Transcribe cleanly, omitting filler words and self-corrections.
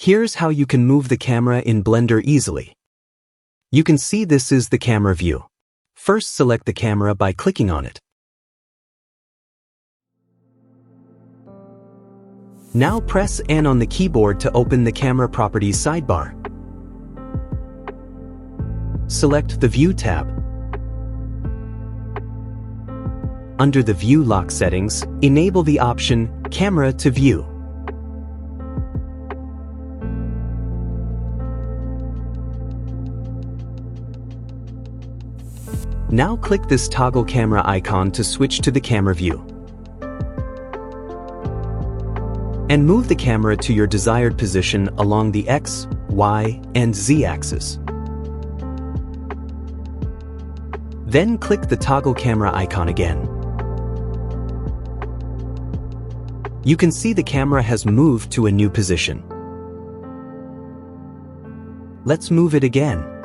Here's how you can move the camera in Blender easily. You can see this is the camera view. First, select the camera by clicking on it. Now press N on the keyboard to open the Camera Properties sidebar. Select the View tab. Under the View Lock settings, enable the option Camera to View. Now click this toggle camera icon to switch to the camera view. And move the camera to your desired position along the X, Y, and Z axis. Then click the toggle camera icon again. You can see the camera has moved to a new position. Let's move it again.